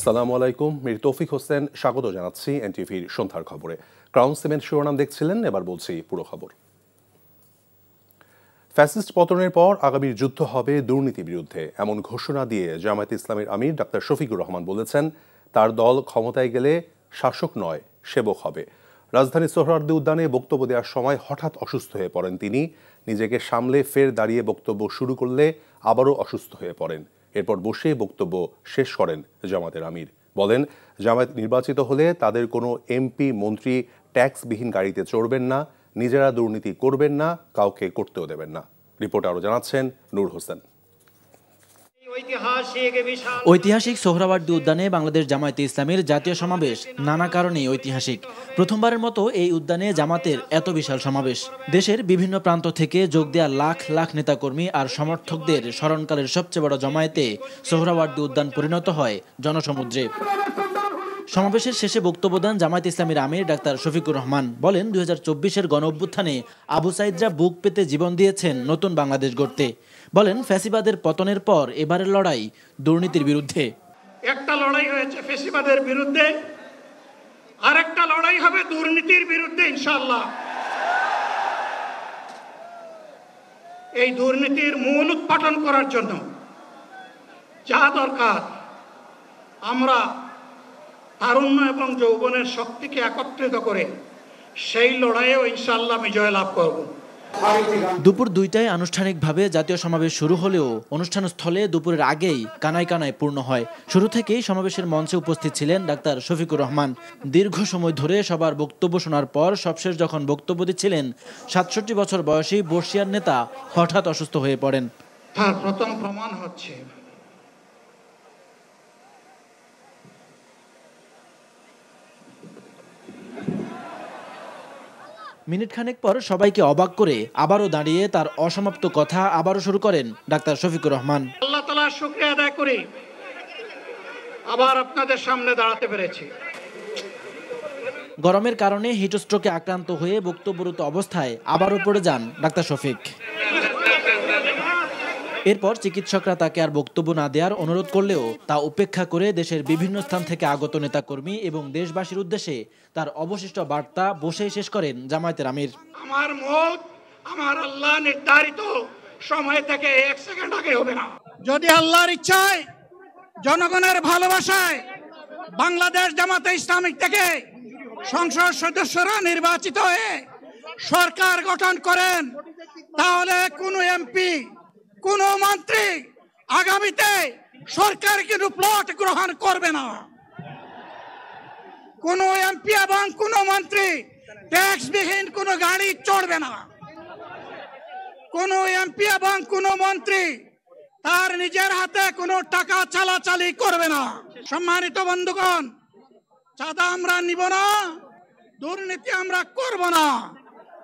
আসসালামু আলাইকুম, মীর তৌফিক হোসেন স্বাগত জানাচ্ছি এনটিভির সন্ধ্যার খবরে। ক্রাউন সিমেন্ট শিরোনাম দেখছিলেন, এবার বলছি পুরো খবর। ফ্যাসিস্ট পতনের পর আগামীর যুদ্ধ হবে দুর্নীতি বিরুদ্ধে, এমন ঘোষণা দিয়ে জামায়াতে ইসলামীর আমির ডাক্তার শফিকুর রহমান বলেছেন, তার দল ক্ষমতায় গেলে শাসক নয় সেবক হবে। রাজধানীর সোহরাওয়ার্দী উদ্যানে বক্তব্য দেওয়ার সময় হঠাৎ অসুস্থ হয়ে পড়েন তিনি। নিজেকে সামলে ফের দাঁড়িয়ে বক্তব্য শুরু করলে আবারও অসুস্থ হয়ে পড়েন। এরপর বসে বক্তব্য শেষ করেন জামায়াতের আমির। বলেন, জামায়াত নির্বাচিত হলে তাদের কোনো এমপি মন্ত্রী ট্যাক্সবিহীন গাড়িতে চড়বেন না, নিজেরা দুর্নীতি করবেন না, কাউকে করতেও দেবেন না। রিপোর্ট আরও জানাচ্ছেন নূর হোসেন। ঐতিহাসিক সোহরাওয়ার্দী উদ্যানে বাংলাদেশ জামায়াতে ইসলামীর জাতীয় সমাবেশ নানা কারণে ঐতিহাসিক। প্রথমবারের মতো এই উদ্যানে জামাতের এত বিশাল সমাবেশ। দেশের বিভিন্ন প্রান্ত থেকে যোগ দেয়া লাখ লাখ নেতাকর্মী আর সমর্থকদের স্মরণকালের সবচেয়ে বড় জমায়েতে সোহরাওয়ার্দী উদ্যান পরিণত হয় জনসমুদ্রে। সমাবেশের শেষে বক্তব্য দেন জামায়াত ইসলামীর আমির ডাক্তার শফিকুর রহমান। বলেন, 2024-এর গণঅভ্যুত্থানে আবু সাইদরা বুক পেতে জীবন দিয়েছেন নতুন বাংলাদেশ গড়তে। বলেন, ফ্যাসিবাদের পতনের পর এবারের লড়াই দুর্নীতির বিরুদ্ধে। একটা লড়াই হয়েছে ফ্যাসিবাদের বিরুদ্ধে, আরেকটা লড়াই হবে দুর্নীতির বিরুদ্ধে ইনশাআল্লাহ। এই দুর্নীতির মূল উৎপাটন করার জন্য যা দরকার, আমরা তারুণ্য এবং যৌবনের শক্তিকে একত্রিত করে সেই লড়াইয়েও ইনশাআল্লাহ বিজয় লাভ করব। দুপুর 2টায় আনুষ্ঠানিকভাবে জাতীয় সমাবেশ শুরু হলেও অনুষ্ঠানস্থলে দুপুরের আগেই কানায় কানায় পূর্ণ হয়। শুরু থেকেই সমাবেশের মঞ্চে উপস্থিত ছিলেন ডাক্তার শফিকুর রহমান। দীর্ঘ সময় ধরে সবার বক্তব্য শোনার পর সবশেষ যখন বক্তব্য দিচ্ছিলেন, 67 বছর বয়সী বর্ষিয়ার নেতা হঠাৎ অসুস্থ হয়ে পড়েন। তার প্রথম প্রমাণ হচ্ছে মিনিট খানেক পর সবাইকে অবাক করে আবারও দাঁড়িয়ে তার অসমাপ্ত কথা আবারও শুরু করেন ডাক্তার শফিকুর রহমান। আল্লাহ তাআলার শুকরিয়া আদায় করি আবার আপনাদের সামনে দাঁড়াতে পেরেছি। গরমের কারণে হিটস্ট্রোকে আক্রান্ত হয়ে বক্তব্যরত অবস্থায় আবারও পড়ে যান ডাক্তার শফিক। এরপর চিকিৎসকরা তাকে আর বক্তব্য না দেওয়ার অনুরোধ করলেও তা উপেক্ষা করে দেশের বিভিন্ন স্থান থেকে আগত নেতাকর্মী এবং দেশবাসীর উদ্দেশ্যে তার অবশিষ্ট বার্তা বসেই শেষ করেন জামায়াতের আমির। আমার মওত আমার আল্লাহ নির্ধারিত সময় থেকে 1 সেকেন্ড আগে হবে না। যদি আল্লাহর ইচ্ছায়, জনগণের ভালোবাসায় বাংলাদেশ জামায়াতে ইসলামী থেকে সংসদ সদস্যরা নির্বাচিত হয়ে সরকার গঠন করেন, তাহলে কোনো এমপি, কোন মন্ত্রী আগামীতে সরকার কিন্তু প্লট গ্রহণ করবে না। কোন এমপি এবং কোন মন্ত্রী ট্যাক্সবিহীন কোন গাড়ি চড়বে না। কোন এমপি এবং কোন মন্ত্রী তার নিজের হাতে কোনো টাকা চালাচালি করবে না। সম্মানিত বন্ধুগণ, চাঁদা আমরা নিব না, দুর্নীতি আমরা করব না।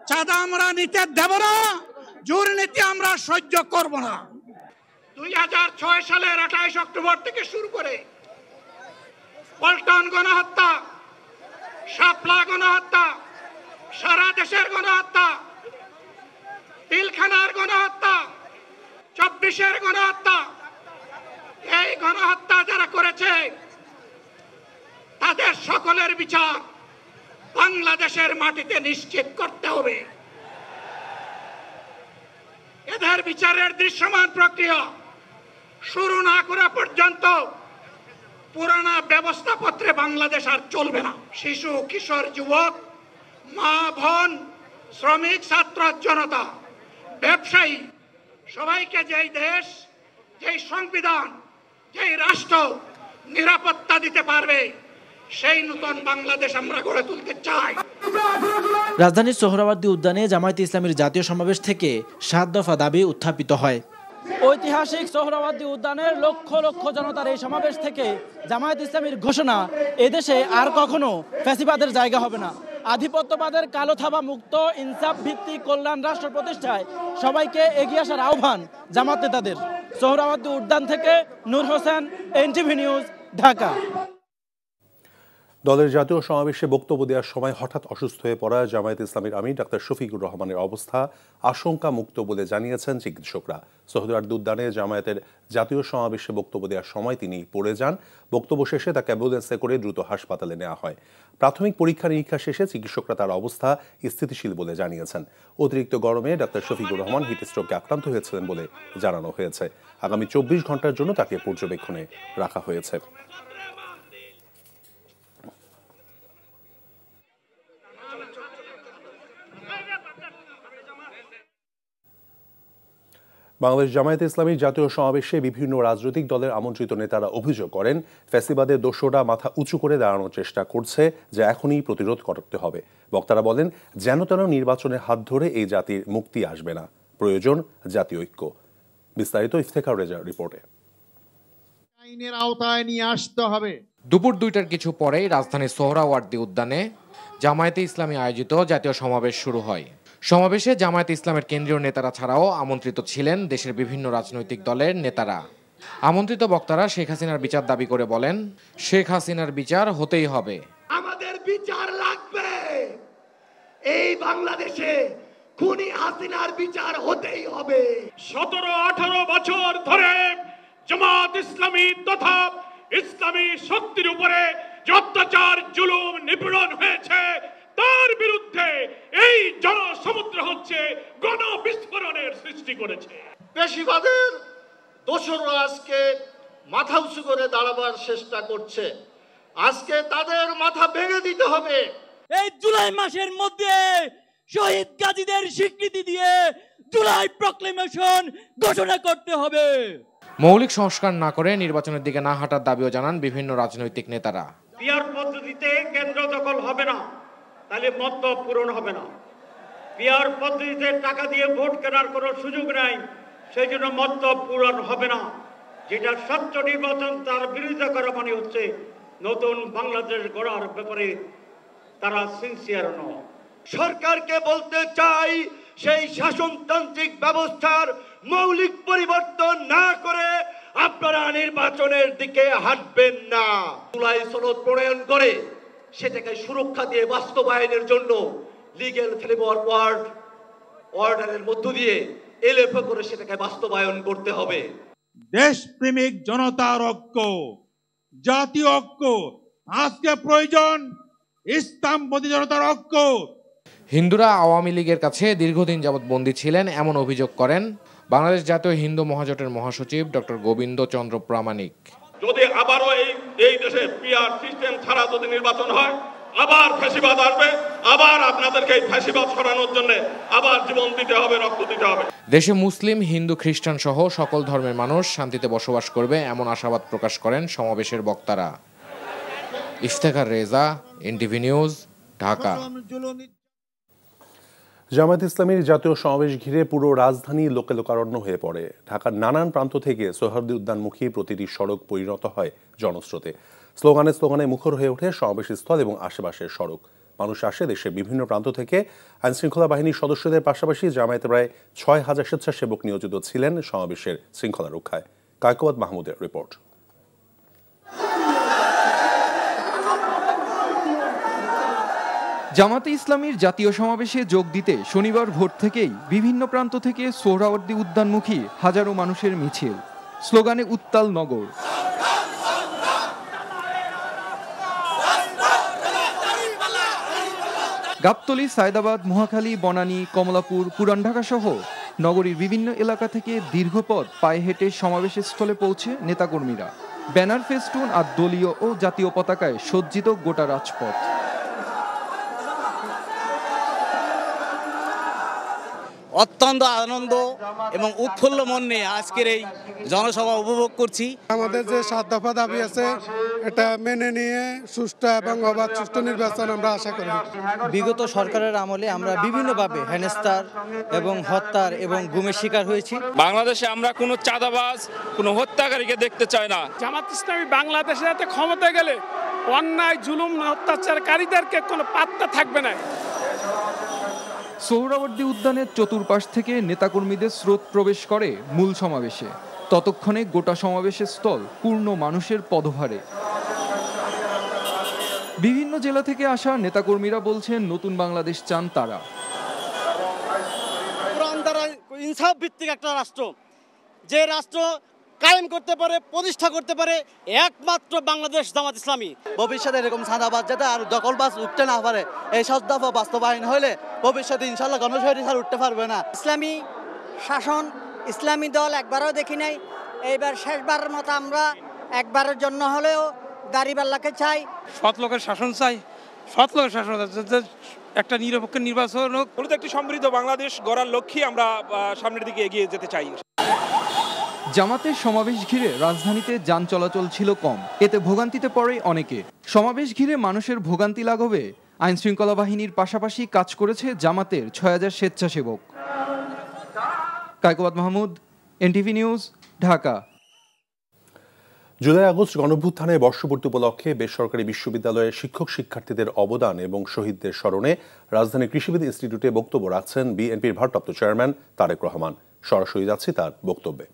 চাঁদা আমরা নিতে দেব না, দুর্নীতি আমরা সহ্য করব না। 2006 সালের 28 অক্টোবর থেকে শুরু করে পল্টন গণহত্যা, শাপলা গণহত্যা, সারা দেশের গণহত্যা, পিলখানার গণহত্যা, 24-এর গণহত্যা, এই গণহত্যা যারা করেছে তাদের সকলের বিচার বাংলাদেশের মাটিতে নিশ্চিত করতে হবে। এদের বিচারের দৃশ্যমান প্রক্রিয়া শুরু না করা পর্যন্ত পুরানা ব্যবস্থাপত্রে বাংলাদেশ আর চলবে না। শিশু, কিশোর, যুবক, মা, বোন, শ্রমিক, ছাত্র, জনতা, ব্যবসায়ী, সবাইকে যেই দেশ, যেই সংবিধান, যেই রাষ্ট্র নিরাপত্তা দিতে পারবে, সেই নতুন বাংলাদেশ আমরা গড়ে তুলতে চাই। রাজধানীর সোহরাওয়ার্দী উদ্যানে জামায়াতে ইসলামীর জাতীয় সমাবেশ থেকে 7 দফা দাবি উত্থাপিত হয়। ঐতিহাসিক সোহরাওয়ার্দী উদ্যানের লক্ষ লক্ষ জনতার এই সমাবেশ থেকে জামায়াতে ইসলামীর ঘোষণা, এদেশে আর কখনো ফ্যাসিবাদের জায়গা হবে না। আধিপত্যবাদের কালো থাবা মুক্ত ইনসাফ ভিত্তিক কল্যাণ রাষ্ট্র প্রতিষ্ঠায় সবাইকে এগিয়ে আসার আহ্বান জামায়াত নেতাদের। সোহরাওয়ার্দী উদ্যান থেকে নূর হোসেন, এনটিভি নিউজ, ঢাকা। দলের জাতীয় সমাবেশে বক্তব্য দেওয়ার সময় হঠাৎ অসুস্থ হয়ে পড়া জামায়াতে ইসলামীর আমির ডাক্তার শফিকুর রহমানের অবস্থা আশঙ্কা মুক্ত বলে জানিয়েছেন চিকিৎসকরা। সোহরাওয়ার্দী উদ্যানে জামায়াতের জাতীয় সমাবেশে বক্তব্য দেওয়ার সময় তিনি পড়ে যান। বক্তব্য শেষে তাকে অ্যাম্বুলেন্সে করে দ্রুত হাসপাতালে নেওয়া হয়। প্রাথমিক পরীক্ষা নিরীক্ষা শেষে চিকিৎসকরা তার অবস্থা স্থিতিশীল বলে জানিয়েছেন। অতিরিক্ত গরমে ডাক্তার শফিকুর রহমান হিটস্ট্রোকে আক্রান্ত হয়েছিলেন বলে জানানো হয়েছে। আগামী 24 ঘন্টার জন্য তাকে পর্যবেক্ষণে রাখা হয়েছে। বাংলাদেশ জামায়াতে ইসলামীর জাতীয় সমাবেশে বিভিন্ন রাজনৈতিক দলের আমন্ত্রিত নেতারা অভিযোগ করেন, ফ্যাসিবাদের দোসররা মাথা উঁচু করে দাঁড়ানোর চেষ্টা করছে, যা এখনই প্রতিরোধ করতে হবে। বক্তারা বলেন, যেন তেন নির্বাচনের হাত ধরে এই জাতির মুক্তি আসবে না, প্রয়োজন জাতীয় ঐক্য। বিস্তারিত ইফতেখার রেজার রিপোর্টে। আইনের আওতায় নিয়ে আসতে হবে। দুপুর 2টার কিছু পরেই রাজধানীর সোহরাওয়ার্দী উদ্যানে জামায়াতে ইসলামী আয়োজিত জাতীয় সমাবেশ শুরু হয়। সমাবেশে জামায়াতে ইসলামের কেন্দ্রীয় নেতারা ছাড়াও আমন্ত্রিত ছিলেন দেশের বিভিন্ন রাজনৈতিক দলের নেতারা। আমন্ত্রিত বক্তারা শেখ হাসিনার বিচার দাবি করে বলেন, শেখ হাসিনার বিচার হতেই হবে। আমাদের বিচার লাগবে। এই বাংলাদেশে খুনি হাসিনার বিচার হতেই হবে। 17-18 বছর ধরে জামাত ইসলামী তথা ইসলামী শক্তির উপরে যে অত্যাচার, জুলুম, নিপীড়ন হয়েছে, তার বিরুদ্ধে এই জনসমুদ্র হচ্ছে গণবিস্ফোরণের সৃষ্টি করেছে। পেশিবাদের দোসররা আজকে মাথা উঁচু করে দাঁড়াবার চেষ্টা করছে। আজকে তাদের মাথা ভেঙে দিতে হবে। এই জুলাই মাসের মধ্যে শহীদ গাজীদের স্বীকৃতি দিয়ে জুলাই প্রক্লেমেশন ঘোষণা করতে হবে। মৌলিক সংস্কার না করে নির্বাচনের দিকে না হাঁটার দাবিও জানান বিভিন্ন রাজনৈতিক নেতারা। পিআর পদ্ধতিতে কেন্দ্র দখল হবে না, তাহলে মতলব পূরণ হবে না। পিআর পদ্ধতিতে টাকা দিয়ে ভোট কেনার কোনো সুযোগ নাই, সেই জন্য মতলব পূরণ হবে না। যেটা স্বচ্ছ নির্বাচন, তার বিরোধিতা করা মানে হচ্ছে নতুন বাংলাদেশ গড়ার ব্যাপারে তারা সিনসিয়ার নয়। সরকারকে বলতে চাই, সেই শাসনতান্ত্রিক ব্যবস্থার মৌলিক পরিবর্তন না করে আপনারা নির্বাচনের দিকে হাঁটবেন না। জুলাই সনদ প্রণয়ন করে সেটাকে সুরক্ষা দিয়ে বাস্তবায়নের জন্য লিগ্যাল ফ্রেমওয়ার্ক অর্ডারের মধ্য দিয়ে এলএফএ করে সেটাকে বাস্তবায়ন করতে হবে। দেশপ্রেমিক জনতার ঐক্য, জাতীয় ঐক্য আজকে প্রয়োজন, ইসলামপন্থী জনতার ঐক্য। হিন্দুরা আওয়ামী লীগের কাছে দীর্ঘদিন যাবৎ বন্দী ছিলেন, এমন অভিযোগ করেন বাংলাদেশ জাতীয় হিন্দু মহাজোটের মহাসচিব ডক্টর গোবিন্দ চন্দ্র প্রামাণিক। যদি আবারও এই দেশে পিআর সিস্টেম ছাড়া যদি নির্বাচন হয়, আবার ফ্যাসিবাদ আসবে, আবার আপনাদেরকে এই ফ্যাসিবাদ সরানোর জন্য আবার জীবন দিতে হবে, রক্ত দিতে হবে। দেশে মুসলিম, হিন্দু, খ্রিস্টান সহ সকল ধর্মের মানুষ শান্তিতে বসবাস করবে, এমন আশাবাদ প্রকাশ করেন সমাবেশের বক্তারা। Iftekhar Reza, NTV news, Dhaka. জামায়াত ইসলামীর জাতীয় সমাবেশ ঘিরে পুরো রাজধানী লোকে লোকারণ্য হয়ে পড়ে। ঢাকার নানান প্রান্ত থেকে সোহরাওয়ার্দী উদ্যানমুখী প্রতিটি সড়ক পরিণত হয় জনস্রোতে। স্লোগানে স্লোগানে মুখর হয়ে ওঠে সমাবেশস্থল এবং আশেপাশের সড়ক। মানুষ আসে দেশের বিভিন্ন প্রান্ত থেকে। আইনশৃঙ্খলা বাহিনীর সদস্যদের পাশাপাশি জামায়াতে প্রায় 6000 স্বেচ্ছাসেবক নিয়োজিত ছিলেন সমাবেশের শৃঙ্খলা রক্ষায়। কায়কোবাদ মাহমুদের রিপোর্ট। জামাতে ইসলামীর জাতীয় সমাবেশে যোগ দিতে শনিবার ভোর থেকেই বিভিন্ন প্রান্ত থেকে সোহরাওয়ার্দী উদ্যানমুখী হাজারো মানুষের মিছিল, স্লোগানে উত্তাল নগর। গাবতলী, সায়দাবাদ, মহাখালী, বনানী, কমলাপুর, পুরান ঢাকা সহ নগরীর বিভিন্ন এলাকা থেকে দীর্ঘপথ পায়ে হেঁটে সমাবেশের স্থলে পৌঁছে নেতাকর্মীরা। ব্যানার, ফেস্টুন আর দলীয় ও জাতীয় পতাকায় সজ্জিত গোটা রাজপথ। অত্যন্ত আনন্দ এবং উৎফুল্ল মন নিয়ে আজকের এই জনসভা উপভোগ করছি। আমাদের যে 7 দফা দাবি আছে, এটা মেনে নিয়ে সুষ্ঠু এবং অবাধ সুষ্ঠু নির্বাচন আমরা আশা করি। বিগত সরকারের আমলে আমরা বিভিন্নভাবে হেনস্থার এবং হত্যার এবং গুমের শিকার হয়েছি। বাংলাদেশে আমরা কোনো চাঁদাবাজ, কোনো হত্যাকারীকে দেখতে চাই না। জামাত ইসলামী বাংলাদেশে এতে ক্ষমতা গেলে অন্যায়, জুলুম, অত্যাচারকারীদেরকে কোনো পাত্তা থাকবে না। সোহরাওয়ার্দী উদ্যানের চতুর্পাশ থেকে নেতাকর্মীদের স্রোত প্রবেশ করে মূল সমাবেশে। ততক্ষণে গোটা সমাবেশের স্থল পূর্ণ মানুষের পদভারে। বিভিন্ন জেলা থেকে আসা নেতাকর্মীরা বলছেন নতুন বাংলাদেশ চান তারা। কোরআন দ্বারা ইনসাফ ভিত্তিক একটা রাষ্ট্র, যে রাষ্ট্র কায়েম করতে পারে, প্রতিষ্ঠা করতে পারে একমাত্র বাংলাদেশ জামাত ইসলামী। ভবিষ্যতে এরকম চাঁদাবাজ যাতে আর দখলবাজ উঠতে না পারে, এই সদ্যফা বাস্তবায়ন হলে ভবিষ্যতে ইনশাল্লাহ গণস্বৈরাচার উঠতে পারবে না। ইসলামী শাসন, ইসলামী দল একবারও দেখি নাই, এইবার শেষবারের মতো আমরা একবারের জন্য হলেও দাঁড়িপাল্লাকে চাই। সৎ লোকের শাসন চাই, সৎ লোকের শাসন, একটা নিরপেক্ষ নির্বাচন হোক। মূলত একটি সমৃদ্ধ বাংলাদেশ গড়ার লক্ষ্যে আমরা সামনের দিকে এগিয়ে যেতে চাই। জামাতের সমাবেশ ঘিরে রাজধানীতে যান চলাচল ছিল কম, এতে ভোগান্তিতে পড়ে অনেকে। সমাবেশ ঘিরে মানুষের ভোগান্তি লাঘবে আইন শৃঙ্খলা বাহিনীর পাশাপাশি কাজ করেছে জামাতের ৬,০০০ স্বেচ্ছাসেবক। Kaikobad Mahmud, NTV news, Dhaka. July August গণঅভ্যুত্থানের বর্ষপূর্তি উপলক্ষে বেসরকারি বিশ্ববিদ্যালয়ের শিক্ষক শিক্ষার্থীদের অবদান এবং শহীদদের স্মরণে রাজধানী কৃষিবিদ ইনস্টিটিউটে বক্তব্য রাখছেন বিএনপির ভারপ্রাপ্ত চেয়ারম্যান তারেক রহমান। সরাসরি যাচ্ছি তার বক্তব্যে।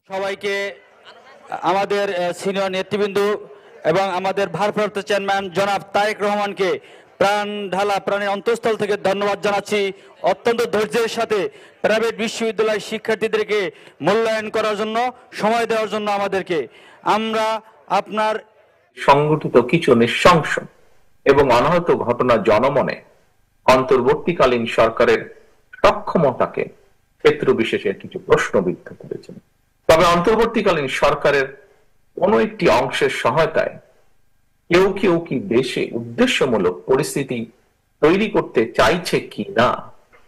সবাইকে, আমাদের সিনিয়র নেতৃবৃন্দ এবং আমাদের ভারপ্রাপ্ত চেয়ারম্যান জনাব তারেক রহমানকে প্রাণ ঢালা প্রাণের অন্তঃস্থল থেকে ধন্যবাদ জানাচ্ছি। অত্যন্ত ধৈর্যের সাথে প্রাইভেট বিশ্ববিদ্যালয়ের শিক্ষার্থীদেরকে মূল্যায়ন করার জন্য, সময় দেওয়ার জন্য আমাদেরকে। আমরা আপনার সংগঠিত কিছু নৃশংস এবং অনাহত ঘটনা জনমনে অন্তর্বর্তীকালীন সরকারের সক্ষমতাকে ক্ষেত্র বিশেষে কিছু প্রশ্নবিদ্ধ করেছেন। তবে অন্তর্বর্তীকালীন সরকারের কোন একটি অংশের সহায়তায় কেউ কেউ কি দেশে উদ্দেশ্যমূলক পরিস্থিতি তৈরি করতে চাইছে কি না,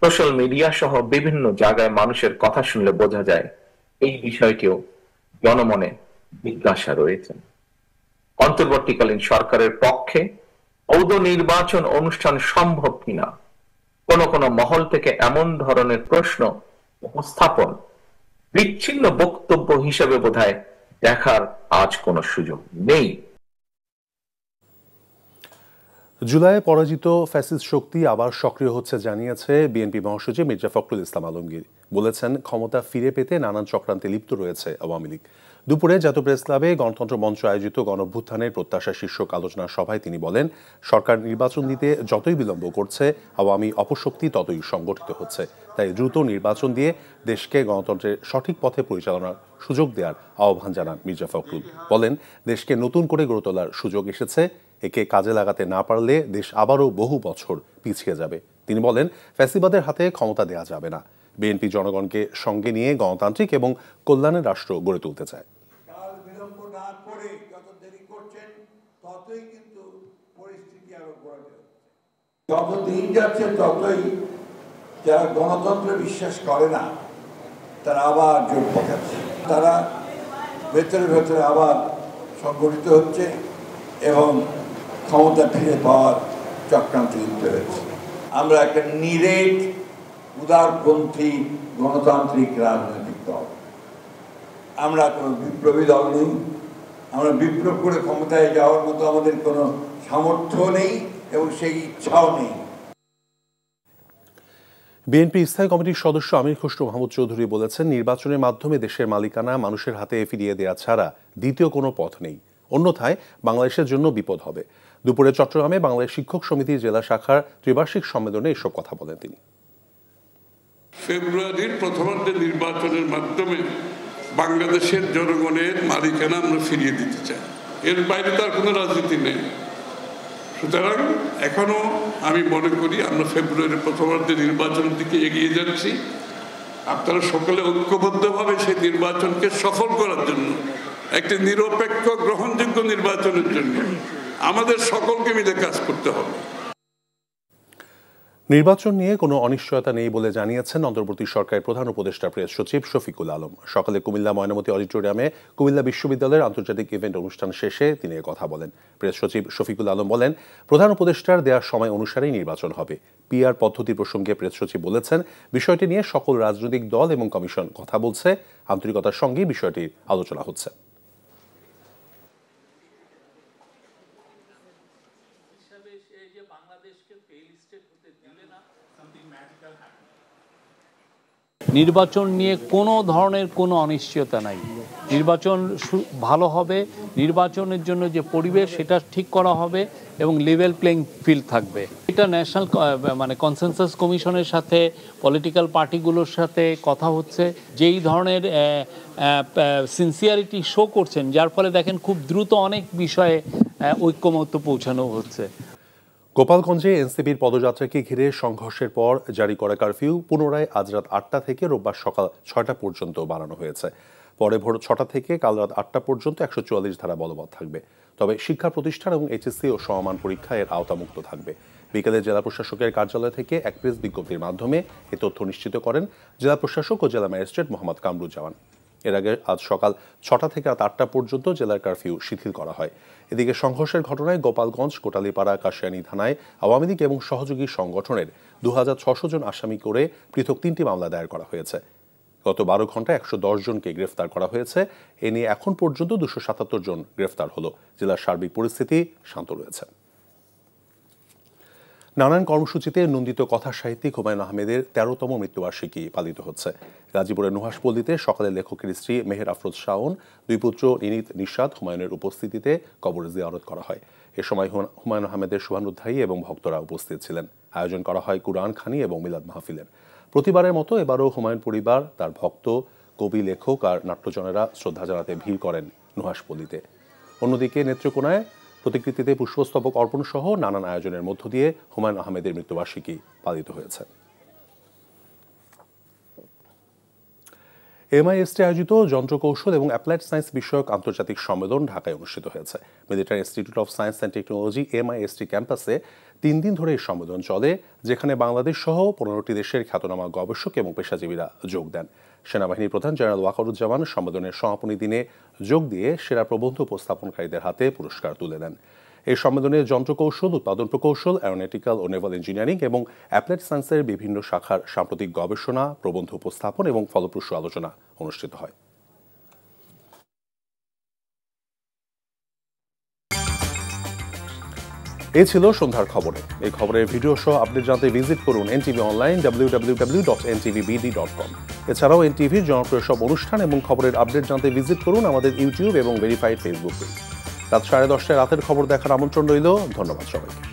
সোশ্যাল মিডিয়া সহ বিভিন্ন জায়গায় মানুষের কথা শুনলে বোঝা যায় এই বিষয়টিও জনমনে জিজ্ঞাসা রয়েছে। অন্তর্বর্তীকালীন সরকারের পক্ষে অবৈধ নির্বাচন অনুষ্ঠান সম্ভব কিনা কোন কোন মহল থেকে এমন ধরনের প্রশ্ন উপস্থাপন বিচ্ছিন্ন বক্তব্য হিসেবে বোধহয় দেখার আজ কোনো সুযোগ নেই। জুলাইয়ে পরাজিত ফ্যাসিস্ট শক্তি আবার সক্রিয় হচ্ছে জানিয়েছে বিএনপি মহাসচিব মির্জা ফখরুল ইসলাম আলমগীর। বলেছেন, ক্ষমতা ফিরে পেতে নানান চক্রান্তে লিপ্ত রয়েছে আওয়ামী লীগ। দুপুরে জাতীয় প্রেস ক্লাবে গণতন্ত্র মঞ্চ আয়োজিত গণঅভ্যুত্থানের প্রত্যাশা শীর্ষক আলোচনা সভায় তিনি বলেন, সরকার নির্বাচন দিতে যতই বিলম্ব করছে আওয়ামী অপশক্তি ততই সংগঠিত হচ্ছে। তাই দ্রুত নির্বাচন দিয়ে দেশকে গণতন্ত্রের সঠিক পথে পরিচালনার সুযোগ দেওয়ার আহ্বান জানান মির্জা ফখরুল। বলেন, দেশকে নতুন করে গড়ে তোলার সুযোগ এসেছে, একে কাজে লাগাতে না পারলে দেশ আবারও বহু বছর পিছিয়ে যাবে। তিনি বলেন, ফ্যাসিবাদের হাতে ক্ষমতা দেয়া যাবে না। বিএনপি জনগণকে সঙ্গে নিয়ে গণতান্ত্রিক এবং কল্যাণের রাষ্ট্র গড়ে তুলতে চায়। যত দিন যাচ্ছে ততই যারা গণতন্ত্রে বিশ্বাস করে না তারা আবার জোট পাকাচ্ছে, তারা ভেতরে ভেতরে আবার সংগঠিত হচ্ছে এবং ক্ষমতা ফিরে পাওয়ার চক্রান্তে লিপ্ত হয়েছে। আমরা একটা নিরেট উদারপন্থী গণতান্ত্রিক রাজনৈতিক দল, আমরা কোনো বিপ্লবী দল নেই। আমরা বিপ্লব করে ক্ষমতায় যাওয়ার মতো আমাদের কোনো সামর্থ্য নেই এবং সেই ইচ্ছাও নেই। বিএনপি স্থায়ী কমিটির সদস্য আমির খসরু মাহমুদ চৌধুরী বলেছেন, নির্বাচনের মাধ্যমে দেশের মালিকানা মানুষের হাতে ফিরিয়ে দেওয়া ছাড়া দ্বিতীয় কোনো পথ নেই, অন্যথায় বাংলাদেশের জন্য বিপদ হবে। দুপুরে চট্টগ্রামে বাংলাদেশ শিক্ষক সমিতির জেলা শাখার ত্রিবার্ষিক সম্মেলনে এসব কথা বলেন তিনি। ফেব্রুয়ারির প্রথমার্ধে নির্বাচনের মাধ্যমে বাংলাদেশের জনগণের মালিকানা আমরা ফিরিয়ে দিতে চাই, এর বাইরে তার কোনো রাজনীতি নেই। সুতরাং এখনো আমি মনে করি আমরা ফেব্রুয়ারির প্রথমার্ধে নির্বাচনের দিকে এগিয়ে যাচ্ছি। আপনারা সকলে ঐক্যবদ্ধভাবে সেই নির্বাচনকে সফল করার জন্য, একটি নিরপেক্ষ গ্রহণযোগ্য নির্বাচনের জন্য আমাদের সকলকে মিলে কাজ করতে হবে। নির্বাচন নিয়ে কোনো অনিশ্চয়তা নেই বলে জানিয়েছেন অন্তর্বর্তী সরকারের প্রধান উপদেষ্টা প্রেস সচিব শফিকুল আলম। সকালে কুমিল্লা ময়নামতি অডিটোরিয়ামে কুমিল্লা বিশ্ববিদ্যালয়ের আন্তর্জাতিক ইভেন্ট অনুষ্ঠান শেষে তিনি কথা বলেন। প্রেস সচিব শফিকুল আলম বলেন, প্রধান উপদেষ্টার দেওয়ার সময় অনুসারেই নির্বাচন হবে। পিআর পদ্ধতি প্রসঙ্গে প্রেস সচিব বলেছেন, বিষয়টি নিয়ে সকল রাজনৈতিক দল এবং কমিশন কথা বলছে, আন্তরিকতার সঙ্গেই বিষয়টির আলোচনা হচ্ছে। নির্বাচন নিয়ে কোনো ধরনের কোনো অনিশ্চয়তা নাই। নির্বাচন ভালো হবে, নির্বাচনের জন্য যে পরিবেশ সেটা ঠিক করা হবে এবং লেভেল প্লেইং ফিল্ড থাকবে। এটা ন্যাশনাল মানে কনসেনসাস কমিশনের সাথে পলিটিক্যাল পার্টিগুলোর সাথে কথা হচ্ছে, যেই ধরনের সিনসিয়ারিটি শো করছেন, যার ফলে দেখেন খুব দ্রুত অনেক বিষয়ে ঐক্যমত্য পৌঁছানো হচ্ছে। গোপালগঞ্জে এনসিপির পদযাত্রাকে ঘিরে সংঘর্ষের পর জারি করা কারফিউ পুনরায় আজ রাত ৮টা থেকে রোববার সকাল ৬টা পর্যন্ত বাড়ানো হয়েছে। পরে ভোর ৬টা থেকে কাল রাত ৮টা পর্যন্ত ১৪৪ ধারা বলবৎ থাকবে। তবে শিক্ষা প্রতিষ্ঠান এবং এইচএসসি ও সমমান পরীক্ষা এর আওতামুক্ত থাকবে। বিকেলে জেলা প্রশাসকের কার্যালয় থেকে এক প্রেস বিজ্ঞপ্তির মাধ্যমে এ তথ্য নিশ্চিত করেন জেলা প্রশাসক ও জেলা ম্যাজিস্ট্রেট মোহাম্মদ কামরুজ্জামান। এর আগে আজ সকাল ৬টা থেকে রাত ৮টা পর্যন্ত জেলার কারফিউ শিথিল করা হয়। এদিকে সংঘর্ষের ঘটনায় গোপালগঞ্জ, কোটালীপাড়া, কাশিয়ানী থানায় আওয়ামী লীগ এবং সহযোগী সংগঠনের ২৬০০ জন আসামি করে পৃথক ৩টি মামলা দায়ের করা হয়েছে। গত ১২ ঘন্টায় ১১০ জনকে গ্রেফতার করা হয়েছে। এ নিয়ে এখন পর্যন্ত ২৭৭ জন গ্রেফতার হলো। জেলার সার্বিক পরিস্থিতি শান্ত রয়েছে। নানান কর্মসূচিতে নন্দিত কথা সাহিত্যিক হুমায়ুন আহমেদের ১৩তম মৃত্যুবার্ষিকী পালিত হচ্ছে। গাজীপুরের নুহাশপল্লীতে সকালে লেখকের স্ত্রী মেহের আফরোজ শাওন, দুই পুত্র নিনীত, নিশাদ, হুমায়ুনের উপস্থিতিতে কবর জিয়ারত করা হয়। এ সময় হুমায়ুন আহমেদের শুভানুধ্যায়ী এবং ভক্তরা উপস্থিত ছিলেন। আয়োজন করা হয় কুরআন খানি এবং মিলাদ মাহফিলের। প্রতিবারের মতো এবারও হুমায়ুন পরিবার, তার ভক্ত, কবি, লেখক আর নাট্যজনেরা শ্রদ্ধা জানাতে ভিড় করেন নুহাশপল্লীতে। অন্যদিকে নেত্রকোনায় প্রতিকৃতিতে পুষ্পস্তবক অর্পণ সহ নানান আয়োজনের মধ্য দিয়ে হুমায়ুন আহমেদের মৃত্যুবার্ষিকী পালিত হয়েছে। এমআইএসটি আয়োজিত যন্ত্রকৌশল এবং অ্যাপ্লাইড সায়েন্স বিষয়ক আন্তর্জাতিক সম্মেলন ঢাকায় অনুষ্ঠিত হয়েছে। Military institute of science and technology MIST ক্যাম্পাসে ৩ দিন ধরে এই সম্মেলন চলে, যেখানে বাংলাদেশ সহ ১৫টি দেশের খ্যাতনামা গবেষক এবং পেশাজীবীরা যোগ দেন। সেনাবাহিনীর প্রধান জেনারেল ওয়াকারুজ্জামান সম্মেলনের সমাপনী দিনে যোগ দিয়ে সেরা প্রবন্ধ উপস্থাপনকারীদের হাতে পুরস্কার তুলে দেন। এই সম্মেলনে যন্ত্রকৌশল, উৎপাদন প্রকৌশল, অ্যারোনটিক্যাল ও নেভাল ইঞ্জিনিয়ারিং এবং অ্যাপ্লাইড সায়েন্সের বিভিন্ন শাখার সাম্প্রতিক গবেষণা, প্রবন্ধ উপস্থাপন এবং ফলপ্রসূ আলোচনা অনুষ্ঠিত হয়। এই ছিল সন্ধ্যার খবরে। এই খবরের ভিডিও সহ আপডেট জানতে ভিজিট করুন এনটিভি অনলাইন www.ntvbd.com। এছাড়াও এনটিভির জনপ্রিয় সব অনুষ্ঠান এবং খবরের আপডেট জানতে ভিজিট করুন আমাদের ইউটিউব এবং ভেরিফাইড ফেসবুক পেজ। রাত 10:30 রাতের খবর দেখার আমন্ত্রণ রইল। ধন্যবাদ সবাইকে।